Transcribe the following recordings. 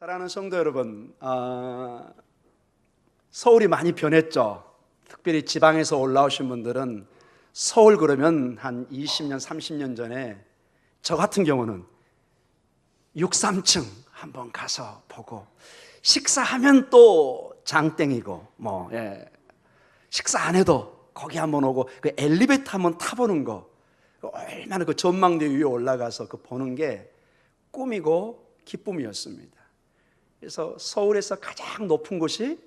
사랑하는 성도 여러분, 서울이 많이 변했죠. 특별히 지방에서 올라오신 분들은 서울 그러면 한 20년, 30년 전에 저 같은 경우는 6, 3층 한번 가서 보고 식사하면 또 장땡이고 식사 안 해도 거기 한번 오고 그 엘리베이터 한번 타보는 거 얼마나 그 전망대 위에 올라가서 그 보는 게 꿈이고 기쁨이었습니다. 그래서 서울에서 가장 높은 곳이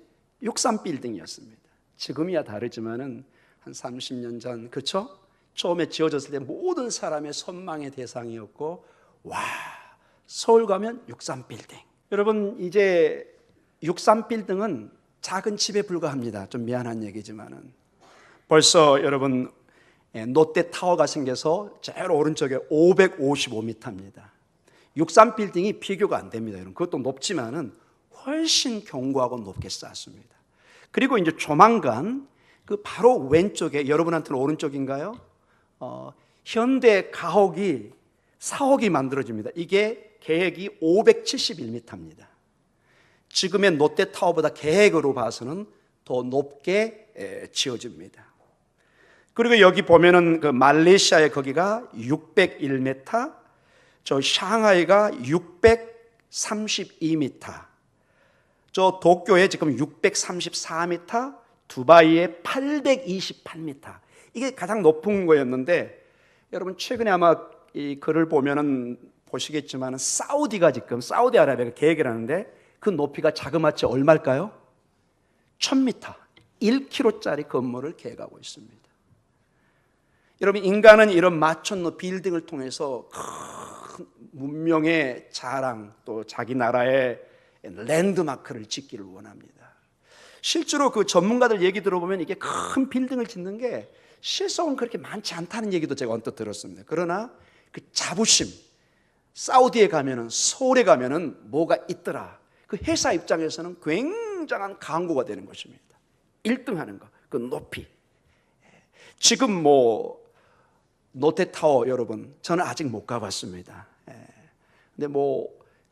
63빌딩이었습니다. 지금이야 다르지만은 한 30년 전, 그렇죠? 처음에 지어졌을 때 모든 사람의 선망의 대상이었고, 와, 서울 가면 63빌딩. 여러분, 이제 63빌딩은 작은 집에 불과합니다. 좀 미안한 얘기지만은 벌써 여러분 롯데타워가 생겨서 제일 오른쪽에 555m입니다. 63빌딩이 비교가 안 됩니다. 여러분, 그것도 높지만은 훨씬 견고하고 높게 쌓았습니다. 그리고 이제 조만간 그 바로 왼쪽에, 여러분한테는 오른쪽인가요? 현대 가옥이 4억이 만들어집니다. 이게 계획이 571m입니다. 지금의 롯데타워보다 계획으로 봐서는 더 높게 지어집니다. 그리고 여기 보면은 그 말레이시아의 거기가 601m, 저 샹하이가 632m, 저 도쿄에 지금 634m, 두바이에 828m. 이게 가장 높은 거였는데, 여러분 최근에 아마 이 글을 보면은 보시겠지만 사우디가 지금 사우디아라비아가 계획을 하는데 그 높이가 자그마치 얼마일까요? 1000m, 1km짜리 건물을 계획하고 있습니다. 여러분, 인간은 이런 마천루 빌딩을 통해서 큰 문명의 자랑, 또 자기 나라의 랜드마크를 짓기를 원합니다. 실제로 그 전문가들 얘기 들어보면 이게 큰 빌딩을 짓는 게 실속은 그렇게 많지 않다는 얘기도 제가 언뜻 들었습니다. 그러나 그 자부심, 사우디에 가면은, 서울에 가면은 뭐가 있더라, 그 회사 입장에서는 굉장한 광고가 되는 것입니다. 1등 하는 거, 그 높이. 지금 롯데타워, 여러분 저는 아직 못 가봤습니다. 근데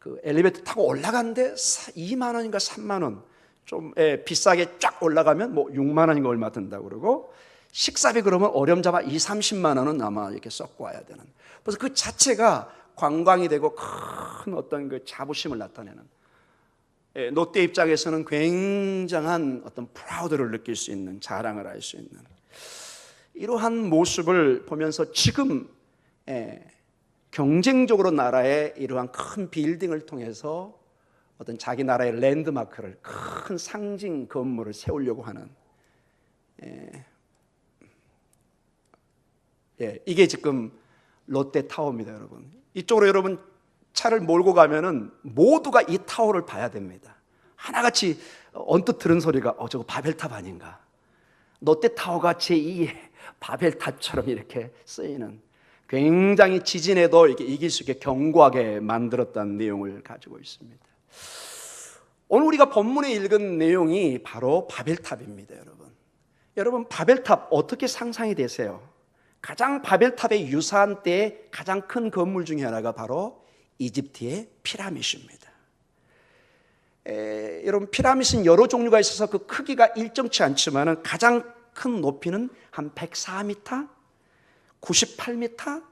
그 엘리베이터 타고 올라가는데 2만 원인가 3만 원, 좀 비싸게 쫙 올라가면 6만 원인가 얼마 든다고 그러고, 식사비 그러면 어렴잡아 2, 30만 원은 아마 이렇게 썩고 와야 되는. 그래서 그 자체가 관광이 되고 큰 어떤 그 자부심을 나타내는, 롯데 입장에서는 굉장한 어떤 프라우드를 느낄 수 있는, 자랑을 할 수 있는 이러한 모습을 보면서 지금 경쟁적으로 나라의 이러한 큰 빌딩을 통해서 어떤 자기 나라의 랜드마크를, 큰 상징 건물을 세우려고 하는, 이게 지금 롯데타워입니다. 여러분, 이쪽으로 여러분 차를 몰고 가면은 모두가 이 타워를 봐야 됩니다. 하나같이 언뜻 들은 소리가 저거 바벨탑 아닌가, 롯데타워가 제2의 바벨탑처럼 이렇게 쓰이는, 굉장히 지진에도 이렇게 이길 수 있게 견고하게 만들었다는 내용을 가지고 있습니다. 오늘 우리가 본문에 읽은 내용이 바로 바벨탑입니다. 여러분 바벨탑 어떻게 상상이 되세요? 가장 바벨탑에 유사한 때의 가장 큰 건물 중에 하나가 바로 이집트의 피라미드입니다. 여러분, 피라미드는 여러 종류가 있어서 그 크기가 일정치 않지만 가장 큰 높이는 한 104m, 98m,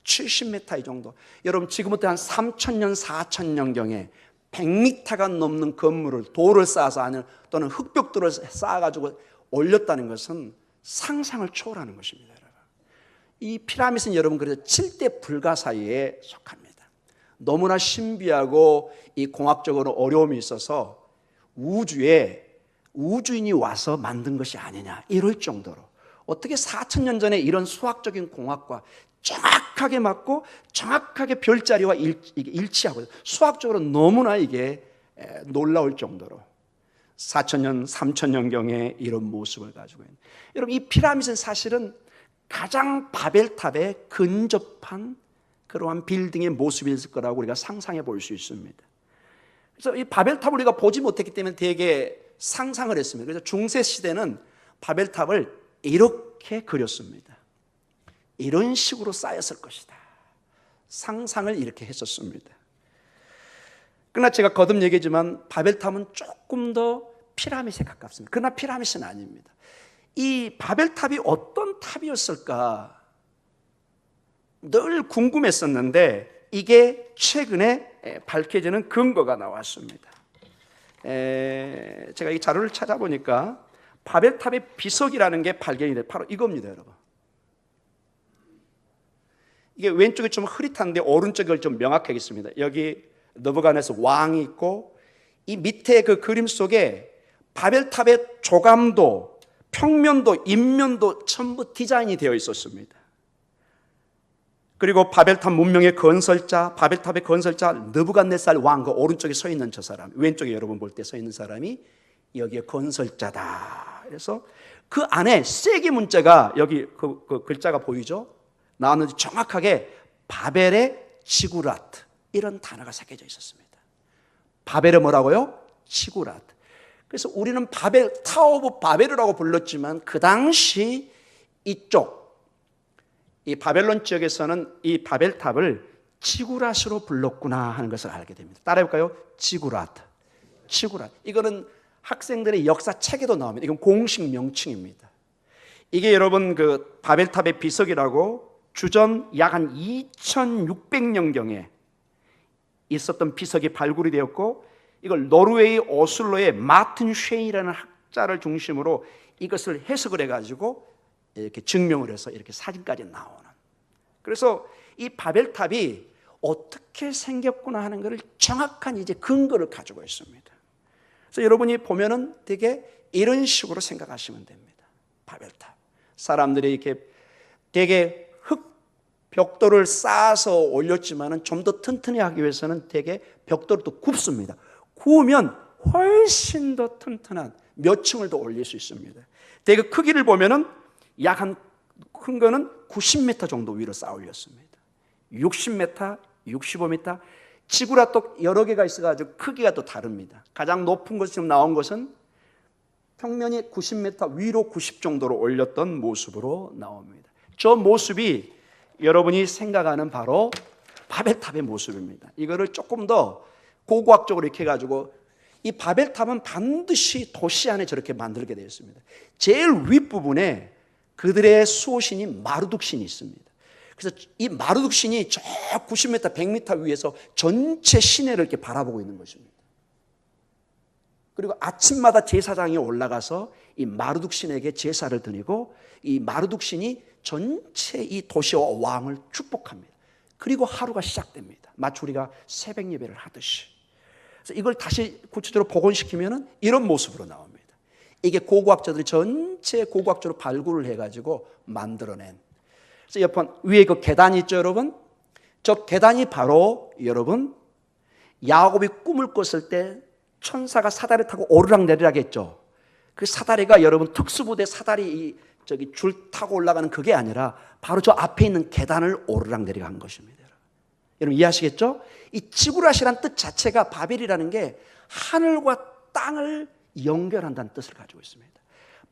70m 이 정도. 여러분, 지금부터 한 3000년, 4000년경에 100m가 넘는 건물을, 돌을 쌓아서 아니면 또는 흙벽돌을 쌓아가지고 올렸다는 것은 상상을 초월하는 것입니다. 여러분, 이 피라미드는 여러분 그래서 7대 불가 사이에 속합니다. 너무나 신비하고 이 공학적으로 어려움이 있어서 우주인이 와서 만든 것이 아니냐 이럴 정도로, 어떻게 4000년 전에 이런 수학적인 공학과 정확하게 맞고 정확하게 별자리와 일치하고, 수학적으로 너무나 이게 놀라울 정도로 4000년, 3000년경에 이런 모습을 가지고 있는, 여러분 이 피라미드는 사실은 가장 바벨탑에 근접한 그러한 빌딩의 모습이 있을 거라고 우리가 상상해 볼 수 있습니다. 그래서 이 바벨탑을 우리가 보지 못했기 때문에 되게 상상을 했습니다. 그래서 중세 시대는 바벨탑을 이렇게 그렸습니다. 이런 식으로 쌓였을 것이다, 상상을 이렇게 했었습니다. 그러나 제가 거듭 얘기했지만 바벨탑은 조금 더 피라밋에 가깝습니다. 그러나 피라밋은 아닙니다. 이 바벨탑이 어떤 탑이었을까 늘 궁금했었는데 이게 최근에 밝혀지는 근거가 나왔습니다. 제가 이 자료를 찾아보니까 바벨탑의 비석이라는 게 발견이 돼요. 바로 이겁니다, 여러분. 이게 왼쪽이 좀 흐릿한데 오른쪽을 좀 명확하겠습니다. 여기 느부갓네살 왕이 있고 이 밑에 그 그림 속에 바벨탑의 조감도, 평면도, 인면도 전부 디자인이 되어 있었습니다. 그리고 바벨탑 문명의 건설자, 바벨탑의 건설자 느부갓네살 왕, 그 오른쪽에 서 있는 저 사람, 왼쪽에 여러분 볼 때 서 있는 사람이 여기에 건설자다. 그래서 그 안에 세기 문자가 여기 그 글자가 보이죠? 나왔는데 정확하게 바벨의 지구라트 이런 단어가 새겨져 있었습니다. 바벨의 뭐라고요? 지구라트. 그래서 우리는 바벨, 타워 오브 바벨이라고 불렀지만 그 당시 이쪽 이 바벨론 지역에서는 이 바벨탑을 지구라트로 불렀구나 하는 것을 알게 됩니다. 따라해볼까요? 지구라트. 지구라트. 이거는 학생들의 역사 책에도 나옵니다. 이건 공식 명칭입니다. 이게 여러분 그 바벨탑의 비석이라고 주전 약 한 2600년경에 있었던 비석이 발굴이 되었고 이걸 노르웨이 오슬로의 마튼 쉐이라는 학자를 중심으로 이것을 해석을 해가지고 이렇게 증명을 해서 이렇게 사진까지 나오는. 그래서 이 바벨탑이 어떻게 생겼구나 하는 것을 정확한 이제 근거를 가지고 있습니다. 그래서 여러분이 보면은 되게 이런 식으로 생각하시면 됩니다. 바벨탑. 사람들이 이렇게 되게 흙 벽돌을 쌓아서 올렸지만은 좀 더 튼튼히 하기 위해서는 되게 벽돌을 또 굽습니다. 구우면 훨씬 더 튼튼한 몇 층을 더 올릴 수 있습니다. 되게 크기를 보면은 약 한 큰 거는 90m 정도 위로 쌓아 올렸습니다. 60m, 65m, 지구라 또 여러 개가 있어가지고 크기가 또 다릅니다. 가장 높은 것 지금 나온 것은 평면이 90m 위로 90 정도로 올렸던 모습으로 나옵니다. 저 모습이 여러분이 생각하는 바로 바벨탑의 모습입니다. 이거를 조금 더 고고학적으로 이렇게 해가지고 이 바벨탑은 반드시 도시 안에 저렇게 만들게 되어 있습니다. 제일 윗부분에 그들의 수호신인 마르둑 신이 있습니다. 그래서 이 마르둑 신이 저 90m, 100m 위에서 전체 시내를 이렇게 바라보고 있는 것입니다. 그리고 아침마다 제사장이 올라가서 이 마르둑 신에게 제사를 드리고 이 마르둑 신이 전체 이 도시와 왕을 축복합니다. 그리고 하루가 시작됩니다. 마치 우리가 새벽 예배를 하듯이. 그래서 이걸 다시 구체적으로 복원시키면 이런 모습으로 나옵니다. 이게 고고학자들이 전체 고고학적으로 발굴을 해가지고 만들어낸. 그래서 옆에 위에 그 계단이 있죠, 여러분? 저 계단이 바로 여러분 야곱이 꿈을 꿨을 때 천사가 사다리 타고 오르락내리락 했죠. 그 사다리가 여러분 특수부대 사다리 저기 줄 타고 올라가는 그게 아니라 바로 저 앞에 있는 계단을 오르락내리락 한 것입니다. 여러분 이해하시겠죠? 이 지구라시란 뜻 자체가 바벨이라는 게 하늘과 땅을 연결한다는 뜻을 가지고 있습니다.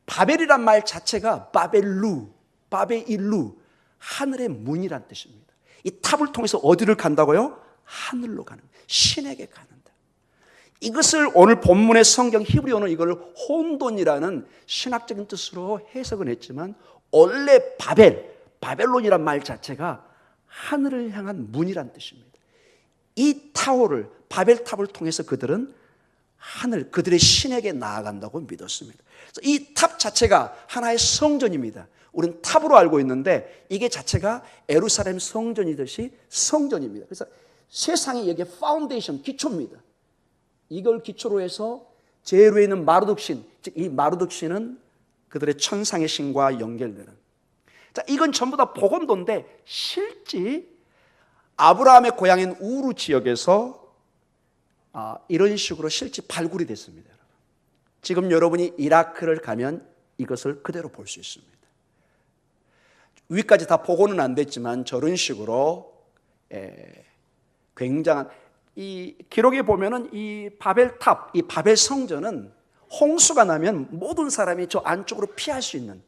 바벨이란 말 자체가 바벨루, 바벨일루, 하늘의 문이란 뜻입니다. 이 탑을 통해서 어디를 간다고요? 하늘로 가는, 신에게 가는다. 이것을 오늘 본문의 성경 히브리어는 이걸 혼돈이라는 신학적인 뜻으로 해석은 했지만 원래 바벨론이란 말 자체가 하늘을 향한 문이란 뜻입니다. 이 타워를 바벨탑을 통해서 그들은 하늘, 그들의 신에게 나아간다고 믿었습니다. 이 탑 자체가 하나의 성전입니다. 우리는 탑으로 알고 있는데 이게 자체가 예루살렘 성전이듯이 성전입니다. 그래서 세상에 여기에 파운데이션, 기초입니다. 이걸 기초로 해서 제일 위에 있는 마르둑 신, 즉 이 마르둑 신은 그들의 천상의 신과 연결되는. 자, 이건 전부 다 복원도인데 실제 아브라함의 고향인 우르 지역에서 이런 식으로 실제 발굴이 됐습니다. 지금 여러분이 이라크를 가면 이것을 그대로 볼 수 있습니다. 위까지 다 복원은 안 됐지만 저런 식으로 굉장한 이 기록에 보면은 이 바벨탑, 이 바벨 성전은 홍수가 나면 모든 사람이 저 안쪽으로 피할 수 있는,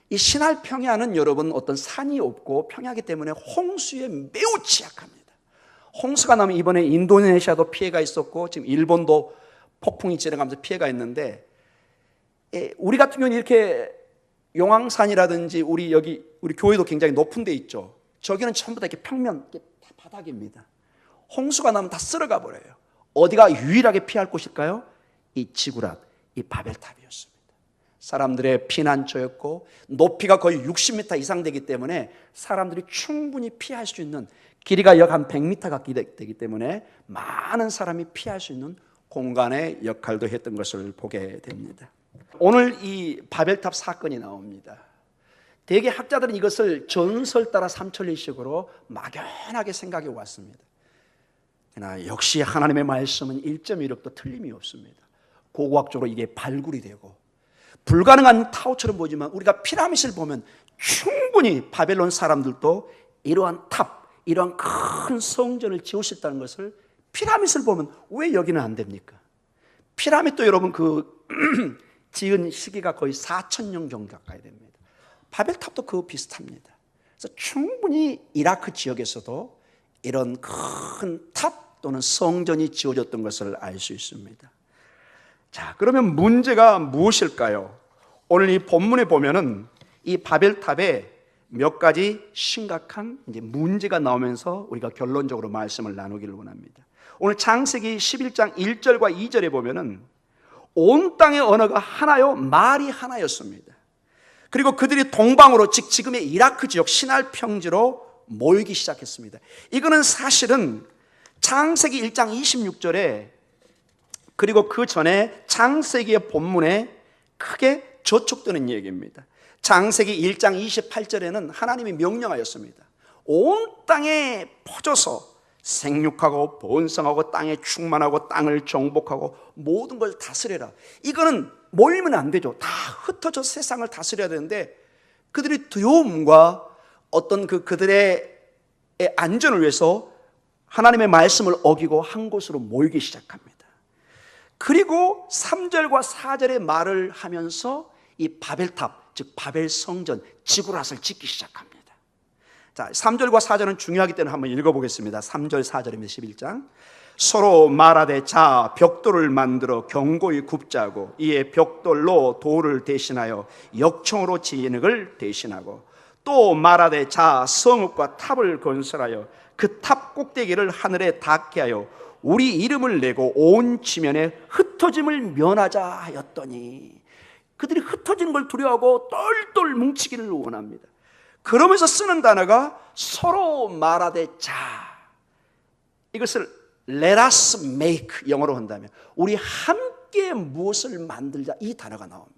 이 신할 평야는 여러분 어떤 산이 없고 평야이기 때문에 홍수에 매우 취약합니다. 홍수가 나면 이번에 인도네시아도 피해가 있었고 지금 일본도 폭풍이 지나가면서 피해가 있는데, 우리 같은 경우는 이렇게 용왕산이라든지 우리 교회도 굉장히 높은 데 있죠. 저기는 전부 다 이렇게 평면, 이렇게 다 바닥입니다. 홍수가 나면 다 쓸어가 버려요. 어디가 유일하게 피할 곳일까요? 이 지구랏, 이 바벨탑이었습니다. 사람들의 피난처였고 높이가 거의 60m 이상 되기 때문에 사람들이 충분히 피할 수 있는, 길이가 약 한 100m가 되기 때문에 많은 사람이 피할 수 있는 공간의 역할도 했던 것을 보게 됩니다. 오늘 이 바벨탑 사건이 나옵니다. 대개 학자들은 이것을 전설 따라 삼천리식으로 막연하게 생각해 왔습니다. 그러나 역시 하나님의 말씀은 1.16도 틀림이 없습니다. 고고학적으로 이게 발굴이 되고 불가능한 타워처럼 보이지만 우리가 피라밋을 보면 충분히 바벨론 사람들도 이러한 탑, 이러한 큰 성전을 지을 수 있다는 것을, 피라밋을 보면 왜 여기는 안 됩니까? 피라밋도 여러분 지은 시기가 거의 4,000년 정도 가까이 됩니다. 바벨탑도 그거 비슷합니다. 그래서 충분히 이라크 지역에서도 이런 큰 탑 또는 성전이 지어졌던 것을 알 수 있습니다. 자, 그러면 문제가 무엇일까요? 오늘 이 본문에 보면은 이 바벨탑에 몇 가지 심각한 문제가 나오면서 우리가 결론적으로 말씀을 나누기를 원합니다. 오늘 창세기 11장 1절과 2절에 보면은 온 땅의 언어가 하나요, 말이 하나였습니다. 그리고 그들이 동방으로, 즉 지금의 이라크 지역 시날 평지로 모이기 시작했습니다. 이거는 사실은 창세기 1장 26절에 그리고 그 전에 창세기의 본문에 크게 저촉되는 얘기입니다. 창세기 1장 28절에는 하나님이 명령하였습니다. 온 땅에 퍼져서 생육하고 번성하고 땅에 충만하고 땅을 정복하고 모든 걸 다스려라. 이거는 모이면 안 되죠. 다 흩어져 세상을 다스려야 되는데 그들이 두려움과 어떤 그들의 안전을 위해서 하나님의 말씀을 어기고 한 곳으로 모이기 시작합니다. 그리고 3절과 4절의 말을 하면서 이 바벨탑, 즉 바벨 성전 지구랏을 짓기 시작합니다. 자, 3절과 4절은 중요하기 때문에 한번 읽어보겠습니다. 3절 4절입니다. 11장. 서로 말하되 자 벽돌을 만들어 견고히 굽자고 이에 벽돌로 돌을 대신하여 역청으로 진흙을 대신하고 또 말하되 자 성읍과 탑을 건설하여 그 탑 꼭대기를 하늘에 닿게 하여 우리 이름을 내고 온 지면에 흩어짐을 면하자 하였더니, 그들이 흩어지는 걸 두려워하고 똘똘 뭉치기를 원합니다. 그러면서 쓰는 단어가 서로 말하되 자, 이것을 Let us make, 영어로 한다면 우리 함께 무엇을 만들자, 이 단어가 나옵니다.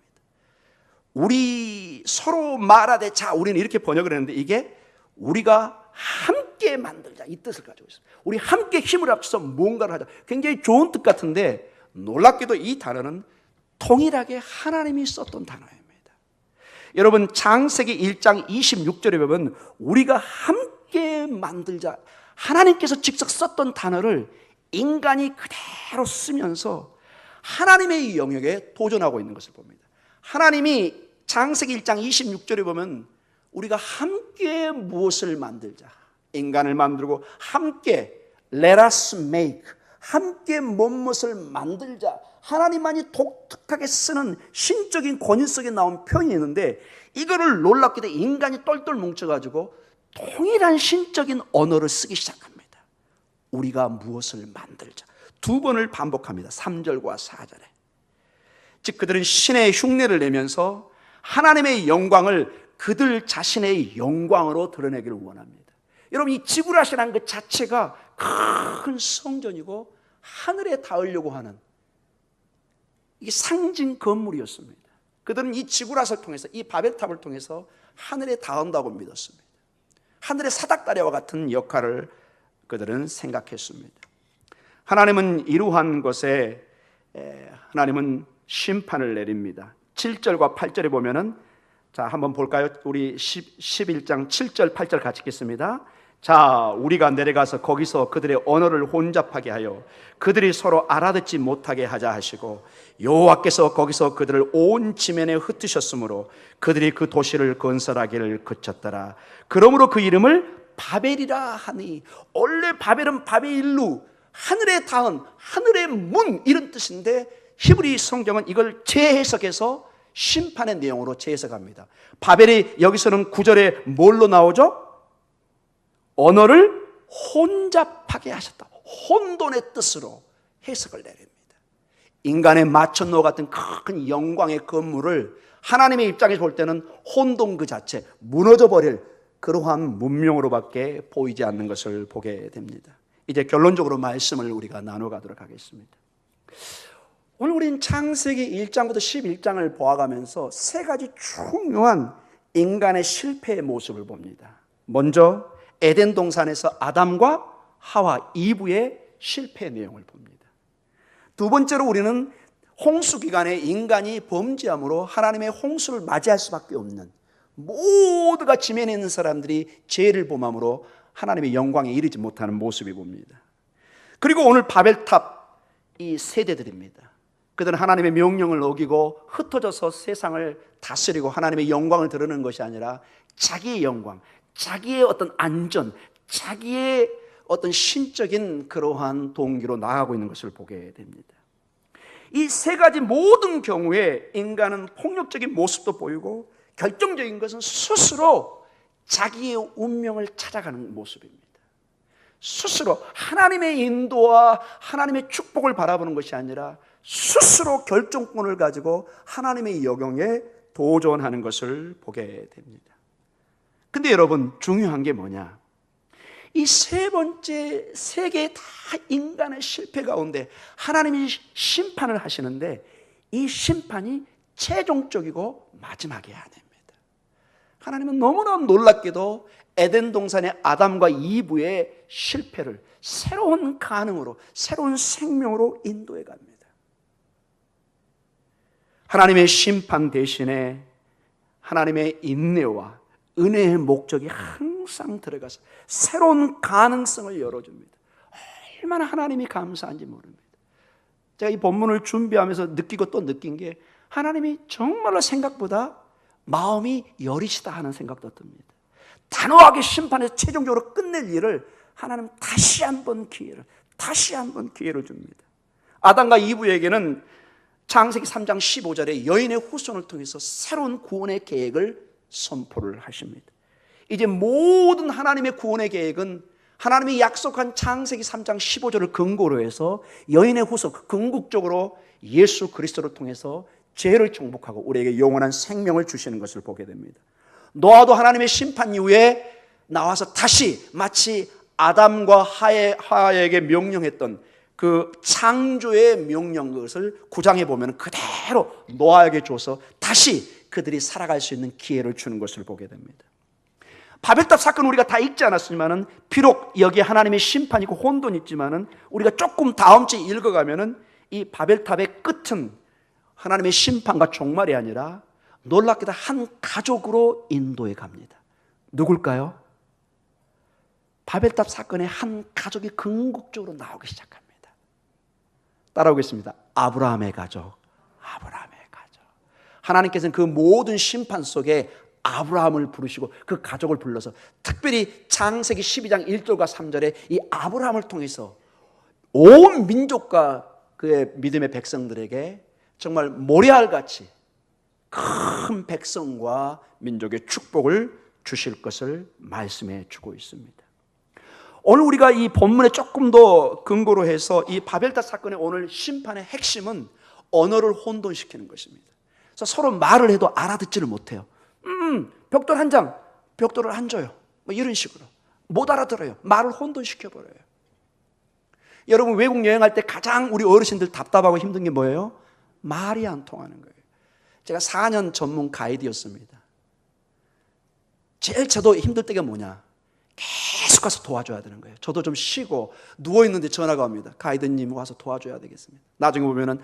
우리 서로 말하되 자, 우리는 이렇게 번역을 했는데 이게 우리가 함께 만들자, 이 뜻을 가지고 있습니다. 우리 함께 힘을 합쳐서 뭔가를 하자. 굉장히 좋은 뜻 같은데 놀랍게도 이 단어는 동일하게 하나님이 썼던 단어입니다. 여러분 창세기 1장 26절에 보면 우리가 함께 만들자, 하나님께서 직접 썼던 단어를 인간이 그대로 쓰면서 하나님의 영역에 도전하고 있는 것을 봅니다. 하나님이 창세기 1장 26절에 보면 우리가 함께 무엇을 만들자, 인간을 만들고 함께 Let us make, 함께 무엇을 만들자, 하나님만이 독특하게 쓰는 신적인 권위 속에 나온 표현이 있는데 이거를 놀랍게도 인간이 똘똘 뭉쳐가지고 동일한 신적인 언어를 쓰기 시작합니다. 우리가 무엇을 만들자. 두 번을 반복합니다. 3절과 4절에. 즉 그들은 신의 흉내를 내면서 하나님의 영광을 그들 자신의 영광으로 드러내기를 원합니다. 여러분 이 지구라시라는 것 자체가 큰 성전이고 하늘에 닿으려고 하는 이게 상징 건물이었습니다. 그들은 이 지구라스를 통해서, 이 바벨탑을 통해서 하늘에 닿은다고 믿었습니다. 하늘의 사닥다리와 같은 역할을 그들은 생각했습니다. 하나님은 이러한 것에 하나님은 심판을 내립니다. 7절과 8절에 보면은, 자 한번 볼까요? 우리 11장 7절 8절 같이 읽겠습니다. 자 우리가 내려가서 거기서 그들의 언어를 혼잡하게 하여 그들이 서로 알아듣지 못하게 하자 하시고 여호와께서 거기서 그들을 온 지면에 흩으셨으므로 그들이 그 도시를 건설하기를 그쳤더라. 그러므로 그 이름을 바벨이라 하니, 원래 바벨은 바벨루, 하늘에 닿은, 하늘의 문, 이런 뜻인데 히브리 성경은 이걸 재해석해서 심판의 내용으로 재해석합니다. 바벨이 여기서는 9절에 뭘로 나오죠? 언어를 혼잡하게 하셨다. 혼돈의 뜻으로 해석을 내립니다. 인간의 마천루 같은 큰 영광의 건물을 하나님의 입장에서 볼 때는 혼돈 그 자체, 무너져버릴 그러한 문명으로밖에 보이지 않는 것을 보게 됩니다. 이제 결론적으로 말씀을 우리가 나눠가도록 하겠습니다. 오늘 우리는 창세기 1장부터 11장을 보아가면서 세 가지 중요한 인간의 실패의 모습을 봅니다. 먼저 에덴 동산에서 아담과 하와 이브의 실패 내용을 봅니다. 두 번째로 우리는 홍수 기간에 인간이 범죄함으로 하나님의 홍수를 맞이할 수밖에 없는, 모두가 지면에 있는 사람들이 죄를 범함으로 하나님의 영광에 이르지 못하는 모습이 봅니다. 그리고 오늘 바벨탑 이 세대들입니다. 그들은 하나님의 명령을 어기고 흩어져서 세상을 다스리고 하나님의 영광을 드러내는 것이 아니라 자기의 영광, 자기의 어떤 안전, 자기의 어떤 신적인 그러한 동기로 나아가고 있는 것을 보게 됩니다. 이 세 가지 모든 경우에 인간은 폭력적인 모습도 보이고 결정적인 것은 스스로 자기의 운명을 찾아가는 모습입니다. 스스로 하나님의 인도와 하나님의 축복을 바라보는 것이 아니라 스스로 결정권을 가지고 하나님의 영역에 도전하는 것을 보게 됩니다. 근데 여러분, 중요한 게 뭐냐? 이 세 번째, 세 개의 다 인간의 실패 가운데 하나님이 심판을 하시는데 이 심판이 최종적이고 마지막이어야 됩니다. 하나님은 너무나 놀랍게도 에덴 동산의 아담과 이브의 실패를 새로운 가능으로, 새로운 생명으로 인도해 갑니다. 하나님의 심판 대신에 하나님의 인내와 은혜의 목적이 항상 들어가서 새로운 가능성을 열어줍니다. 얼마나 하나님이 감사한지 모릅니다. 제가 이 본문을 준비하면서 느끼고 또 느낀 게 하나님이 정말로 생각보다 마음이 여리시다 하는 생각도 듭니다. 단호하게 심판해서 최종적으로 끝낼 일을 하나님 다시 한번 기회를 줍니다. 아담과 이브에게는 창세기 3장 15절에 여인의 후손을 통해서 새로운 구원의 계획을 선포를 하십니다. 이제 모든 하나님의 구원의 계획은 하나님이 약속한 창세기 3장 15절을 근거로 해서 여인의 후손, 궁극적으로 예수 그리스도를 통해서 죄를 정복하고 우리에게 영원한 생명을 주시는 것을 보게 됩니다. 노아도 하나님의 심판 이후에 나와서 다시 마치 아담과 하와에게 명령했던 그 창조의 명령, 그것을 9장에 보면 그대로 노아에게 줘서 다시 그들이 살아갈 수 있는 기회를 주는 것을 보게 됩니다. 바벨탑 사건은 우리가 다 읽지 않았지만은, 비록 여기에 하나님의 심판이 있고 혼돈이 있지만은, 우리가 조금 다음 주에 읽어가면은 이 바벨탑의 끝은 하나님의 심판과 종말이 아니라 놀랍게도 한 가족으로 인도해 갑니다. 누굴까요? 바벨탑 사건의 한 가족이 궁극적으로 나오기 시작합니다. 따라오겠습니다. 아브라함의 가족. 하나님께서는 그 모든 심판 속에 아브라함을 부르시고 그 가족을 불러서 특별히 창세기 12장 1절과 3절에 이 아브라함을 통해서 온 민족과 그의 믿음의 백성들에게 정말 모래알같이 큰 백성과 민족의 축복을 주실 것을 말씀해 주고 있습니다. 오늘 우리가 이 본문에 조금 더 근거로 해서 이 바벨탑 사건의 오늘 심판의 핵심은 언어를 혼돈시키는 것입니다. 그래서 서로 말을 해도 알아듣지를 못해요. 벽돌 한 장, 벽돌을 안 줘요. 뭐 이런 식으로 못 알아들어요. 말을 혼돈시켜버려요. 여러분, 외국 여행할 때 가장 우리 어르신들 답답하고 힘든 게 뭐예요? 말이 안 통하는 거예요. 제가 4년 전문 가이드였습니다. 제일 저도 힘들 때가 뭐냐? 계속 가서 도와줘야 되는 거예요. 저도 좀 쉬고 누워있는데 전화가 옵니다. 가이드님 와서 도와줘야 되겠습니다. 나중에 보면은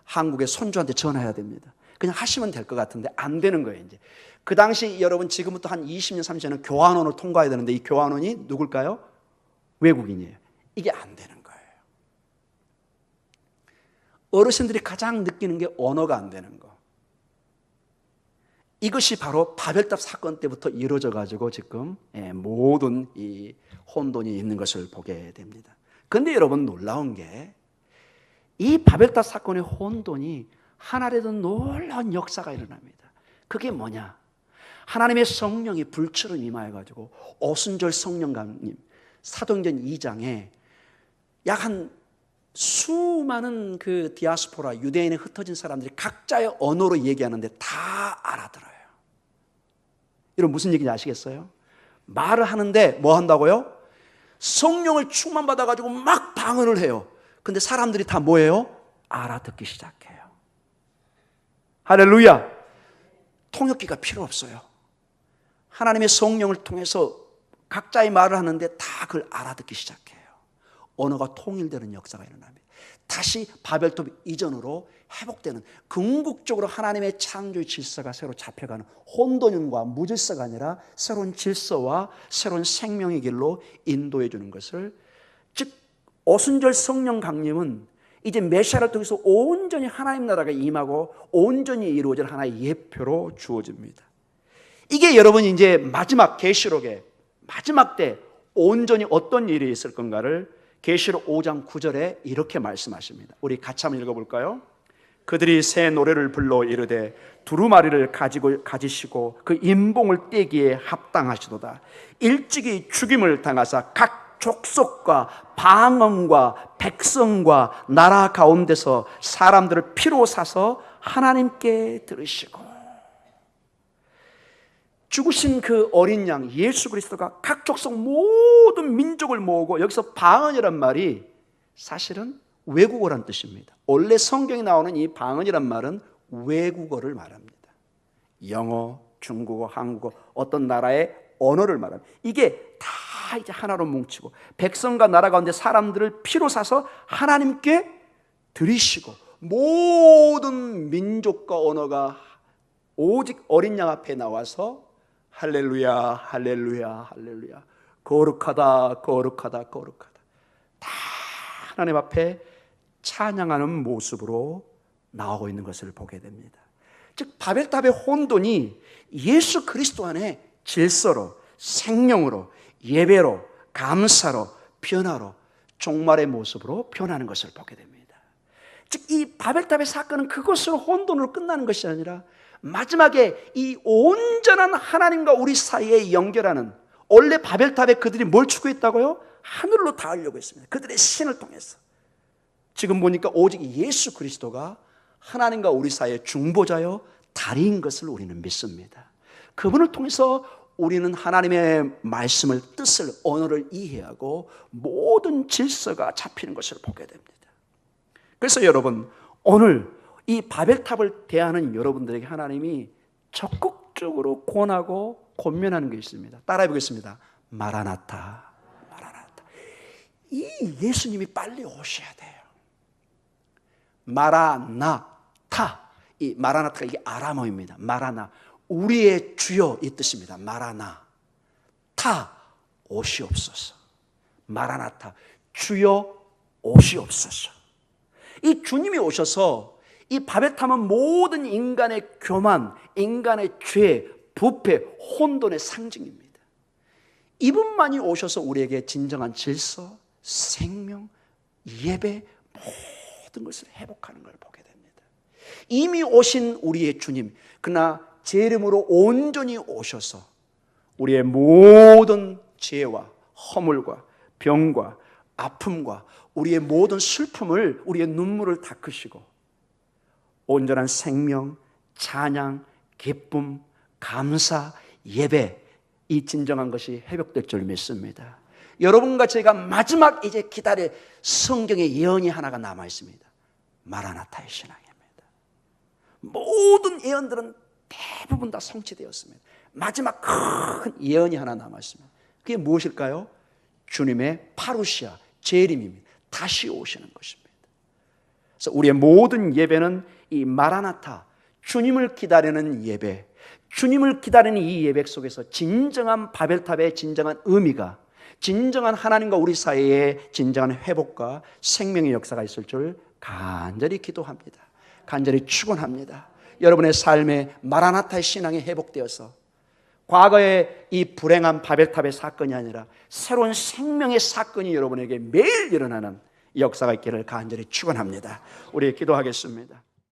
한국의 손주한테 전화해야 됩니다. 그냥 하시면 될 것 같은데 안 되는 거예요. 이제 그 당시 여러분, 지금부터 한 20년 30년은 교환원을 통과해야 되는데 이 교환원이 누굴까요? 외국인이에요. 이게 안 되는 거예요. 어르신들이 가장 느끼는 게 언어가 안 되는 거. 이것이 바로 바벨탑 사건 때부터 이루어져 가지고 지금 모든 이 혼돈이 있는 것을 보게 됩니다. 그런데 여러분, 놀라운 게 이 바벨탑 사건의 혼돈이 하나라도 놀라운 역사가 일어납니다. 그게 뭐냐? 하나님의 성령이 불처럼 임하여 가지고 오순절 성령감님, 사도행전 2장에 약 한 수많은 그 디아스포라 유대인에 흩어진 사람들이 각자의 언어로 얘기하는데 다 알아들어요. 여러분, 무슨 얘기인지 아시겠어요? 말을 하는데 뭐 한다고요? 성령을 충만받아 가지고 막 방언을 해요. 근데 사람들이 다 뭐예요? 알아듣기 시작해요. 할렐루야. 통역기가 필요 없어요. 하나님의 성령을 통해서 각자의 말을 하는데 다 그걸 알아듣기 시작해요. 언어가 통일되는 역사가 일어납니다. 다시 바벨탑 이전으로 회복되는, 궁극적으로 하나님의 창조의 질서가 새로 잡혀가는, 혼돈과 무질서가 아니라 새로운 질서와 새로운 생명의 길로 인도해 주는 것을, 즉 오순절 성령 강림은 이제 메시아를 통해서 온전히 하나님 나라가 임하고 온전히 이루어질 하나의 예표로 주어집니다. 이게 여러분 이제 마지막 계시록의 마지막 때 온전히 어떤 일이 있을 건가를 계시록 5장 9절에 이렇게 말씀하십니다. 우리 같이 한번 읽어볼까요? 그들이 새 노래를 불러 이르되 두루마리를 가지시고 그 인봉을 떼기에 합당하시도다. 일찍이 죽임을 당하사 각 족속과 방언과 백성과 나라 가운데서 사람들을 피로 사서 하나님께 들으시고, 죽으신 그 어린 양 예수 그리스도가 각 족속 모든 민족을 모으고, 여기서 방언이란 말이 사실은 외국어란 뜻입니다. 원래 성경에 나오는 이 방언이란 말은 외국어를 말합니다. 영어, 중국어, 한국어, 어떤 나라의 언어를 말합니다. 이게 다 이제 하나로 뭉치고 백성과 나라 가운데 사람들을 피로 사서 하나님께 드리시고, 모든 민족과 언어가 오직 어린 양 앞에 나와서 할렐루야, 할렐루야, 할렐루야, 거룩하다, 거룩하다, 거룩하다, 다 하나님 앞에 찬양하는 모습으로 나오고 있는 것을 보게 됩니다. 즉 바벨탑의 혼돈이 예수 그리스도 안에 질서로, 생명으로, 예배로, 감사로, 변화로, 종말의 모습으로 변하는 것을 보게 됩니다. 즉 이 바벨탑의 사건은 그것으로 혼돈으로 끝나는 것이 아니라 마지막에 이 온전한 하나님과 우리 사이에 연결하는, 원래 바벨탑에 그들이 뭘 추구했다고요? 하늘로 닿으려고 했습니다. 그들의 신을 통해서. 지금 보니까 오직 예수 그리스도가 하나님과 우리 사이의 중보자요 다리인 것을 우리는 믿습니다. 그분을 통해서 우리는 하나님의 말씀을, 뜻을, 언어를 이해하고 모든 질서가 잡히는 것을 보게 됩니다. 그래서 여러분, 오늘 이 바벨탑을 대하는 여러분들에게 하나님이 적극적으로 권하고 권면하는 게 있습니다. 따라해 보겠습니다. 마라나타, 마라나타. 이 예수님이 빨리 오셔야 돼요. 마라나타. 이 마라나타가 이게 아람어입니다. 마라나, 우리의 주여 이 뜻입니다. 마라나 타, 오시옵소서. 마라나타, 주여 오시옵소서. 이 주님이 오셔서 이 바벨탑은 모든 인간의 교만, 인간의 죄, 부패, 혼돈의 상징입니다. 이분만이 오셔서 우리에게 진정한 질서, 생명, 예배, 모든 것을 회복하는 걸 보게 됩니다. 이미 오신 우리의 주님, 그러나 제 이름으로 온전히 오셔서 우리의 모든 죄와 허물과 병과 아픔과 우리의 모든 슬픔을, 우리의 눈물을 닦으시고 온전한 생명, 찬양, 기쁨, 감사, 예배, 이 진정한 것이 회복될 줄 믿습니다. 여러분과 제가 마지막 이제 기다릴 성경의 예언이 하나가 남아 있습니다. 마라나타의 신앙입니다. 모든 예언들은 대부분 다 성취되었습니다. 마지막 큰 예언이 하나 남았습니다. 그게 무엇일까요? 주님의 파루시아, 재림입니다. 다시 오시는 것입니다. 그래서 우리의 모든 예배는 이 마라나타, 주님을 기다리는 예배, 주님을 기다리는 이 예배 속에서 진정한 바벨탑의 진정한 의미가, 진정한 하나님과 우리 사이에 진정한 회복과 생명의 역사가 있을 줄 간절히 기도합니다. 간절히 축원합니다. 여러분의 삶에 마라나타의 신앙이 회복되어서 과거의 이 불행한 바벨탑의 사건이 아니라 새로운 생명의 사건이 여러분에게 매일 일어나는 역사가 있기를 간절히 축원합니다. 우리 기도하겠습니다.